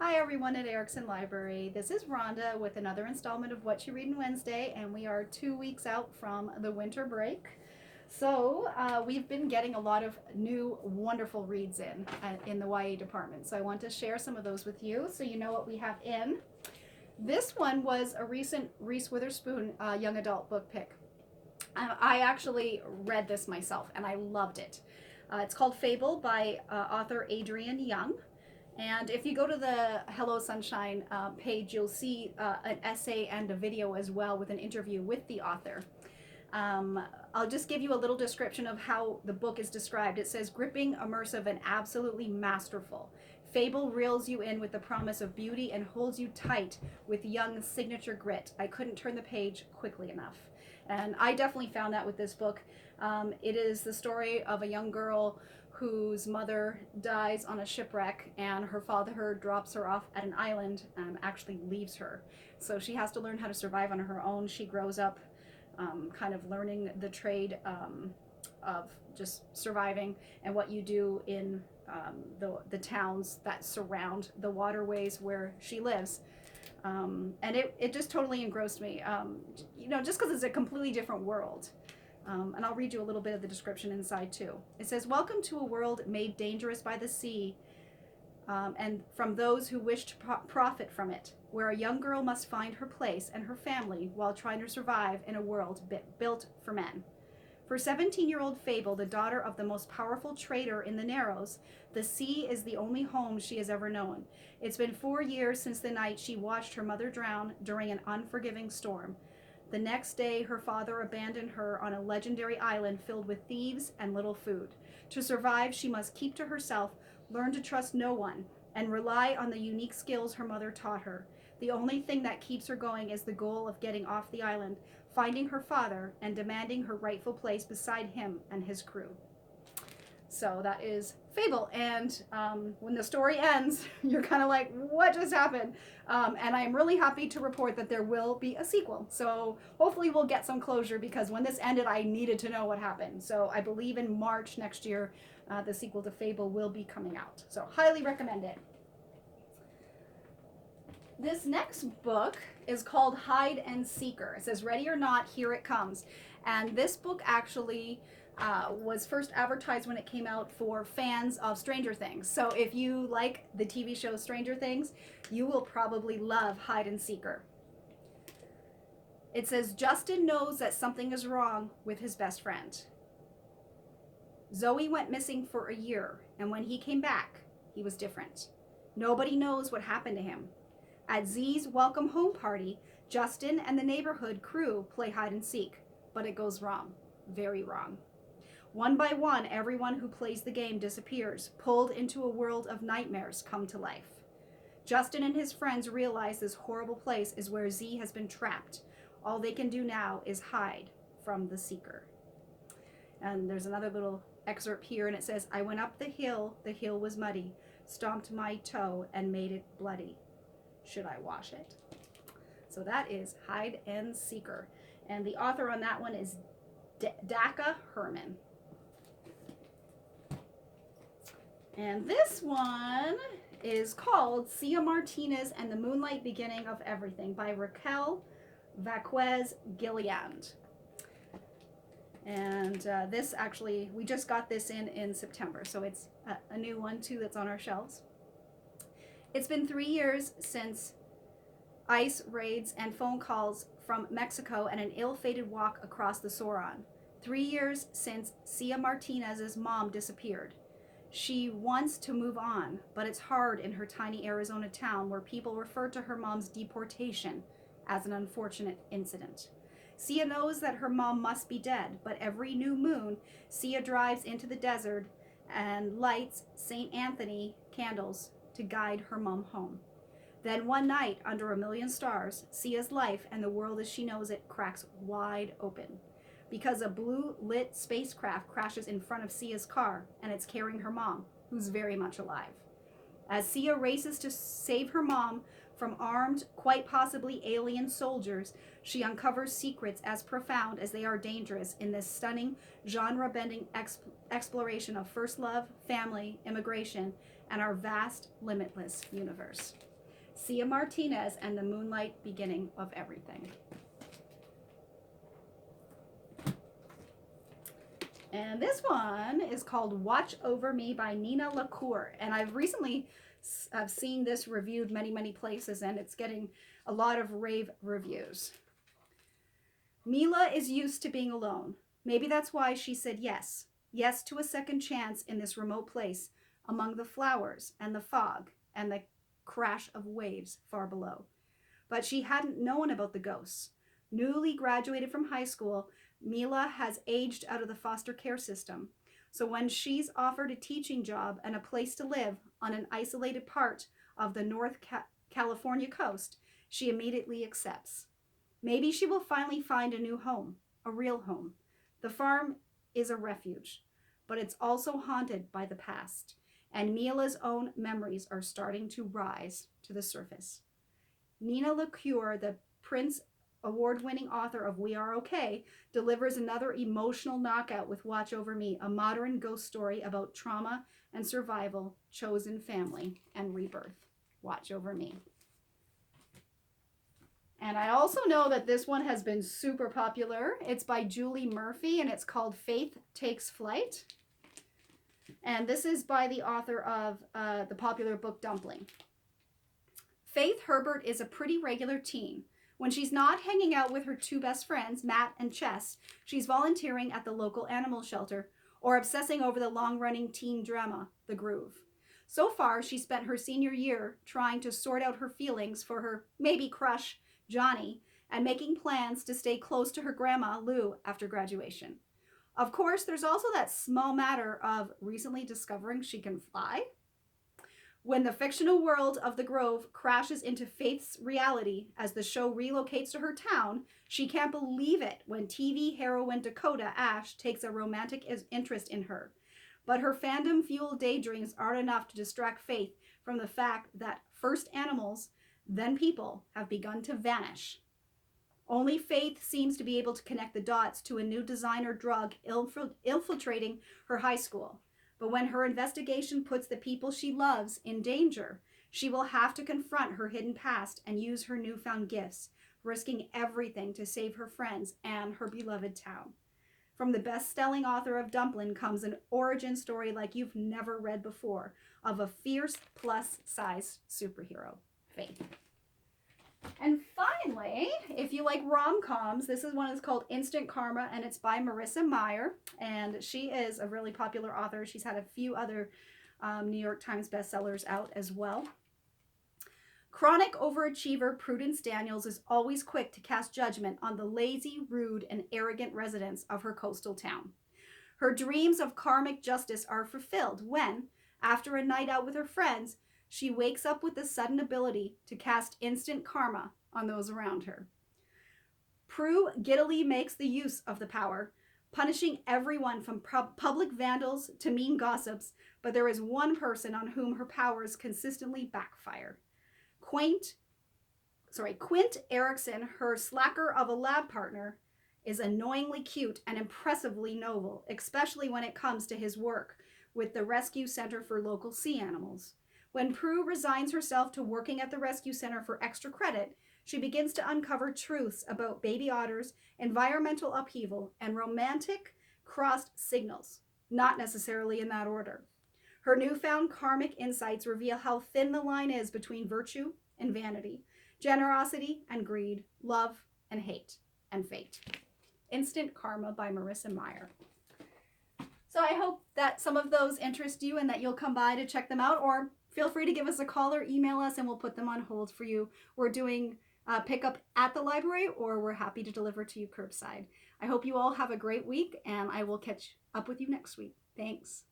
Hi everyone at Ericson Library. This is Rhonda with another installment of What You Readin' Wednesday, and we are 2 weeks out from the winter break. So we've been getting a lot of new wonderful reads in the YA department. So I want to share some of those with you so you know what we have in. This one was a recent Reese Witherspoon young adult book pick. I actually read this myself and I loved it. It's called Fable by author Adrienne Young. And if you go to the Hello Sunshine page, you'll see an essay and a video as well with an interview with the author. I'll just give you a little description of how the book is described. It says, gripping, immersive, and absolutely masterful. Fable reels you in with the promise of beauty and holds you tight with Young's signature grit. I couldn't turn the page quickly enough. And I definitely found that with this book. It is the story of a young girl whose mother dies on a shipwreck, and her father drops her off at an island and actually leaves her. So she has to learn how to survive on her own. She grows up kind of learning the trade of just surviving and what you do in the towns that surround the waterways where she lives. And it just totally engrossed me, just because it's a completely different world. And I'll read you a little bit of the description inside too. It says, welcome to a world made dangerous by the sea and from those who wish to profit from it, where a young girl must find her place and her family while trying to survive in a world built for men. For 17-year-old Fable, the daughter of the most powerful trader in the Narrows, the sea is the only home she has ever known. It's been 4 years since the night she watched her mother drown during an unforgiving storm. The next day, her father abandoned her on a legendary island filled with thieves and little food. To survive, she must keep to herself, learn to trust no one, and rely on the unique skills her mother taught her. The only thing that keeps her going is the goal of getting off the island, finding her father, and demanding her rightful place beside him and his crew. So that is Fable, and when the story ends, you're kind of like, what just happened? And I'm really happy to report that there will be a sequel. So hopefully we'll get some closure, because when this ended, I needed to know what happened. So I believe in March next year, the sequel to Fable will be coming out. So highly recommend it. This next book is called Hide and Seeker. It says, ready or not, here it comes. And this book actually was first advertised when it came out for fans of Stranger Things. So if you like the TV show Stranger Things, you will probably love Hide and Seeker. It says, Justin knows that something is wrong with his best friend. Zoe went missing for a year, and when he came back, he was different. Nobody knows what happened to him. At Z's welcome home party, Justin and the neighborhood crew play hide and seek, but it goes wrong, very wrong. One by one, everyone who plays the game disappears, pulled into a world of nightmares come to life. Justin and his friends realize this horrible place is where Z has been trapped. All they can do now is hide from the seeker. And there's another little excerpt here, and it says, I went up the hill was muddy, stomped my toe and made it bloody. Should I wash it? So that is Hide and Seeker. And the author on that one is Daka Herman. And this one is called Sia Martinez and the Moonlight Beginning of Everything by Raquel Vaquez Gilliand. And this actually, we just got this in September, so it's a new one too that's on our shelves. It's been 3 years since ICE raids and phone calls from Mexico and an ill-fated walk across the Soran. 3 years since Sia Martinez's mom disappeared. She wants to move on, but it's hard in her tiny Arizona town where people refer to her mom's deportation as an unfortunate incident. Sia knows that her mom must be dead, but every new moon, Sia drives into the desert and lights St. Anthony candles to guide her mom home. Then one night, under a million stars, Sia's life and the world as she knows it cracks wide open. Because a blue-lit spacecraft crashes in front of Sia's car, and it's carrying her mom, who's very much alive. As Sia races to save her mom from armed, quite possibly alien soldiers, she uncovers secrets as profound as they are dangerous in this stunning, genre-bending exploration of first love, family, immigration, and our vast, limitless universe. Sia Martinez and the Moonlight Beginning of Everything. And this one is called Watch Over Me by Nina LaCour. And I've recently seen this reviewed many places, and it's getting a lot of rave reviews. Mila is used to being alone. Maybe that's why she said yes. Yes to a second chance in this remote place among the flowers and the fog and the crash of waves far below. But she hadn't known about the ghosts. Newly graduated from high school, Mila has aged out of the foster care system. So when she's offered a teaching job and a place to live on an isolated part of the North California coast, she immediately accepts. Maybe she will finally find a new home, a real home. The farm is a refuge, but it's also haunted by the past, and Mila's own memories are starting to rise to the surface. Nina LaCour, the Prince award-winning author of We Are Okay, delivers another emotional knockout with Watch Over Me, a modern ghost story about trauma and survival, chosen family, and rebirth. Watch Over Me. And I also know that this one has been super popular. It's by Julie Murphy, and it's called Faith Takes Flight. And this is by the author of the popular book Dumpling. Faith Herbert is a pretty regular teen. When she's not hanging out with her two best friends, Matt and Chess, she's volunteering at the local animal shelter or obsessing over the long-running teen drama, The Groove. So far, she spent her senior year trying to sort out her feelings for her maybe crush, Johnny, and making plans to stay close to her grandma, Lou, after graduation. Of course, there's also that small matter of recently discovering she can fly. When the fictional world of the Grove crashes into Faith's reality as the show relocates to her town, she can't believe it when TV heroine Dakota Ash takes a romantic interest in her. But her fandom-fueled daydreams aren't enough to distract Faith from the fact that first animals, then people, have begun to vanish. Only Faith seems to be able to connect the dots to a new designer drug infiltrating her high school. But when her investigation puts the people she loves in danger, she will have to confront her hidden past and use her newfound gifts, risking everything to save her friends and her beloved town. From the best-selling author of Dumpling comes an origin story like you've never read before of a fierce plus-size superhero, Faith. And finally, if you like rom-coms, this is one that's called Instant Karma, and it's by Marissa Meyer, and she is a really popular author. She's had a few other New York Times bestsellers out as well. Chronic overachiever Prudence Daniels is always quick to cast judgment on the lazy, rude, and arrogant residents of her coastal town. Her dreams of karmic justice are fulfilled when, after a night out with her friends, she wakes up with the sudden ability to cast instant karma on those around her. Prue giddily makes the use of the power, punishing everyone from public vandals to mean gossips, but there is one person on whom her powers consistently backfire. Quint Ericson, her slacker of a lab partner, is annoyingly cute and impressively noble, especially when it comes to his work with the Rescue Center for Local Sea Animals. When Prue resigns herself to working at the rescue center for extra credit, she begins to uncover truths about baby otters, environmental upheaval, and romantic crossed signals, not necessarily in that order. Her newfound karmic insights reveal how thin the line is between virtue and vanity, generosity and greed, love and hate, and fate. Instant Karma by Marissa Meyer. So I hope that some of those interest you and that you'll come by to check them out, or feel free to give us a call or email us and we'll put them on hold for you. We're doing pickup at the library, or we're happy to deliver to you curbside. I hope you all have a great week, and I will catch up with you next week. Thanks.